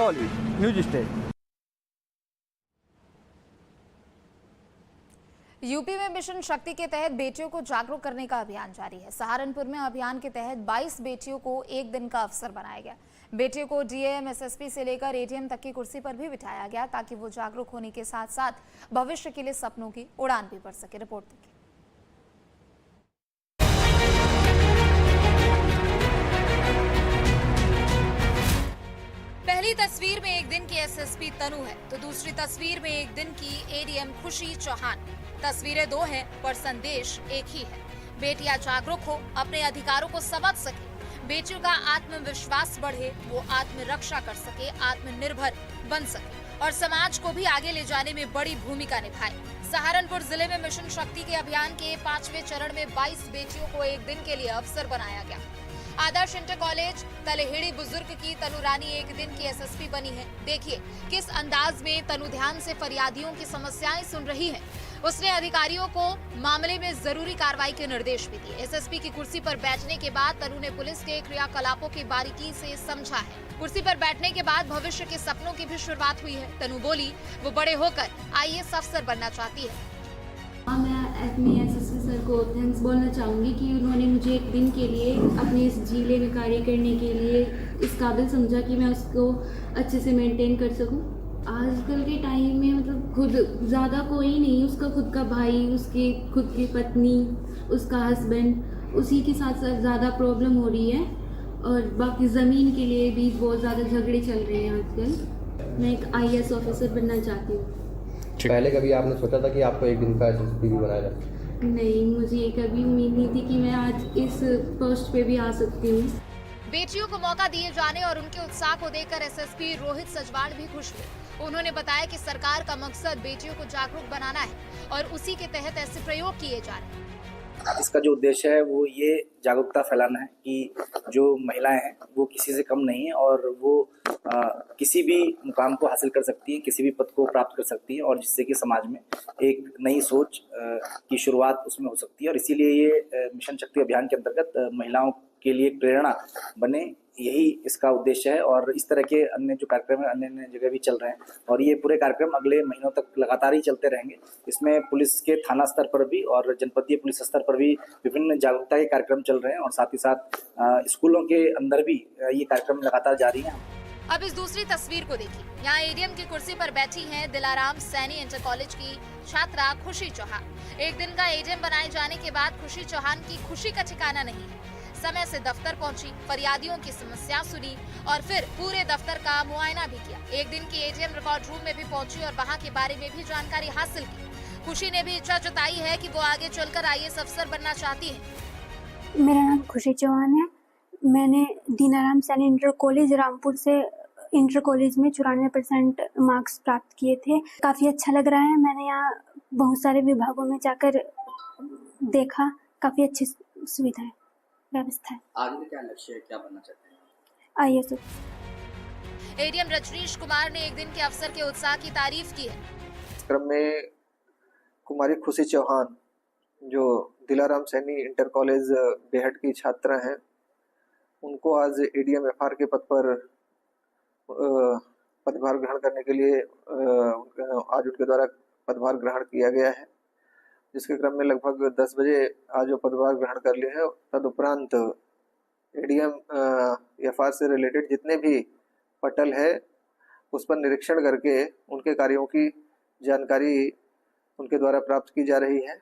Chandauli, news state. UP में mission शक्ति के तहत बेटियों को जागरूक करने का अभियान जारी है। सहारनपुर में अभियान के तहत 22 बेटियों को एक दिन का अवसर बनाया गया। बेटियों को डीएम, एसएसपी से लेकर एडीएम तक की कुर्सी पर भी बिठाया गया ताकि वो जागरूक होने के साथ साथ भविष्य के लिए सपनों की उड़ान भी भर सके। रिपोर्ट देखिए। पहली तस्वीर में एक दिन की एसएसपी तनु है तो दूसरी तस्वीर में एक दिन की एडीएम खुशी चौहान। तस्वीरें दो हैं पर संदेश एक ही है। बेटियां जागरूक हो, अपने अधिकारों को समझ सके, बेटियों का आत्मविश्वास बढ़े, वो आत्मरक्षा कर सके, आत्मनिर्भर बन सके और समाज को भी आगे ले जाने में बड़ी भूमिका निभाए। सहारनपुर जिले में मिशन शक्ति के अभियान के 5वें चरण में 22 बेटियों को एक दिन के लिए अवसर बनाया गया। आदर्श इंटर कॉलेज तलहेड़ी बुजुर्ग की तनु रानी एक दिन की एसएसपी बनी है। देखिए किस अंदाज में तनु ध्यान से फरियादियों की समस्याएं सुन रही है। उसने अधिकारियों को मामले में जरूरी कार्रवाई के निर्देश भी दिए। एसएसपी की कुर्सी पर बैठने के बाद तनु ने पुलिस के क्रियाकलापों की बारीकी से समझा है। कुर्सी पर बैठने के बाद भविष्य के सपनों की भी शुरुआत हुई है। तनु बोली वो बड़े होकर आईएएस अफसर बनना चाहती है। मैं अपने एसएसपी सर को थैंक्स बोलना चाहूँगी कि उन्होंने मुझे एक दिन के लिए अपने इस जिले में कार्य करने के लिए इस काबिल समझा कि मैं उसको अच्छे से मेंटेन कर सकूँ। आजकल के टाइम में मतलब खुद ज़्यादा कोई नहीं, उसका खुद का भाई, उसकी खुद की पत्नी, उसका हस्बैंड, उसी के साथ साथ ज़्यादा प्रॉब्लम हो रही है और बाकी ज़मीन के लिए भी बहुत ज़्यादा झगड़े चल रहे हैं आजकल। मैं एक आईएएस ऑफिसर बनना चाहती हूँ। पहले कभी आपने सोचा था कि आपको एक दिन का एसएसपी भी बनाया जाए? नहीं, मुझे कभी उम्मीद नहीं थी कि मैं आज इस पोस्ट पे भी आ सकती हूँ। बेटियों को मौका दिए जाने और उनके उत्साह को देखकर एसएसपी रोहित सजवाल भी खुश हुए। उन्होंने बताया कि सरकार का मकसद बेटियों को जागरूक बनाना है और उसी के तहत ऐसे प्रयोग किए जा रहे हैं। इसका जो उद्देश्य है वो ये जागरूकता फैलाना है कि जो महिलाएं हैं वो किसी से कम नहीं है और वो किसी भी मुकाम को हासिल कर सकती है, किसी भी पद को प्राप्त कर सकती है और जिससे कि समाज में एक नई सोच की शुरुआत उसमें हो सकती है। और इसीलिए ये मिशन शक्ति अभियान के अंतर्गत महिलाओं के लिए प्रेरणा बने, यही इसका उद्देश्य है। और इस तरह के अन्य जो कार्यक्रम है अन्य जगह भी चल रहे हैं और ये पूरे कार्यक्रम अगले महीनों तक लगातार ही चलते रहेंगे। इसमें पुलिस के थाना स्तर पर भी और जनपदीय पुलिस स्तर पर भी विभिन्न जागरूकता के कार्यक्रम चल रहे हैं और साथ ही साथ स्कूलों के अंदर भी ये कार्यक्रम लगातार जारी है। अब इस दूसरी तस्वीर को देखिए। यहाँ एडीएम की कुर्सी पर बैठी हैं दिलाराम सैनी इंटर कॉलेज की छात्रा खुशी चौहान। एक दिन का एडीएम बनाए जाने के बाद खुशी चौहान की खुशी का ठिकाना नहीं है। समय से दफ्तर पहुंची, फरियादियों की समस्या सुनी और फिर पूरे दफ्तर का मुआयना भी किया। एक दिन की एडीएम रिकॉर्ड रूम में भी पहुंची और वहां के बारे में भी जानकारी हासिल की। खुशी ने भी इच्छा जताई है कि वो आगे चलकर आईएएस अफसर बनना चाहती है। मेरा नाम खुशी चौहान है। मैंने दीनाराम सैनी इंटर कॉलेज रामपुर से इंटर कॉलेज में 94% मार्क्स प्राप्त किए थे। काफ़ी अच्छा लग रहा है। मैंने यहाँ बहुत सारे विभागों में जाकर देखा, काफ़ी अच्छी सुविधा है, व्यवस्था है। आगे क्या लक्ष्य है, क्या बनना चाहते हैं? आईएएस। एडीएम रजनीश कुमार ने एक दिन के अफसर के उत्साह की तारीफ की है। इस क्रम में कुमारी खुशी चौहान जो दिलाराम सैनी इंटर कॉलेज बेहट की छात्रा हैं, उनको आज एडीएम एफआर के पद पर पदभार ग्रहण करने के लिए आज उनके द्वारा पदभार ग्रहण किया गया है, जिसके क्रम में लगभग 10 बजे आज वो पदभार ग्रहण कर लिए हैं। तदुपरांत एडीएम एफआर से रिलेटेड जितने भी पटल है उस पर निरीक्षण करके उनके कार्यों की जानकारी उनके द्वारा प्राप्त की जा रही है।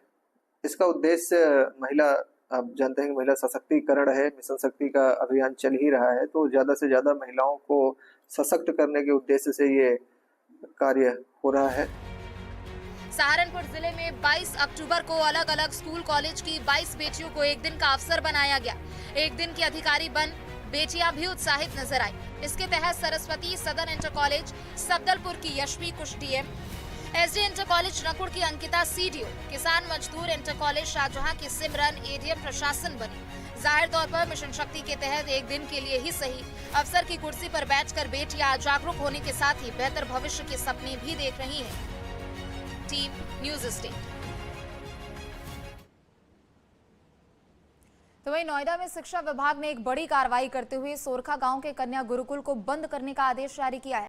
इसका उद्देश्य महिला, आप जानते हैं कि महिला सशक्तिकरण है, मिशन शक्ति का अभियान चल ही रहा है, तो ज़्यादा से ज़्यादा महिलाओं को सशक्त करने के उद्देश्य से ये कार्य हो रहा है। सहारनपुर जिले में 22 अक्टूबर को अलग अलग स्कूल कॉलेज की 22 बेटियों को एक दिन का अवसर बनाया गया। एक दिन की अधिकारी बन बेटियां भी उत्साहित नजर आई। इसके तहत सरस्वती सदन इंटर कॉलेज सब्दलपुर की Yashvi Kush DM, SD inter college Nakur की अंकिता सीडीओ, किसान मजदूर इंटर कॉलेज शाहजहां की सिमरन एडीएम प्रशासन बनी। जाहिर तौर पर मिशन शक्ति के तहत एक दिन के लिए ही सही अफसर की कुर्सी पर बैठकर बेटियां जागरूक होने के साथ ही बेहतर भविष्य के सपने भी देख रही हैं। Team news state. तो वहीं नोएडा में शिक्षा विभाग ने एक बड़ी कार्रवाई करते हुए सोरखा गांव के कन्या गुरुकुल को बंद करने का आदेश जारी किया है।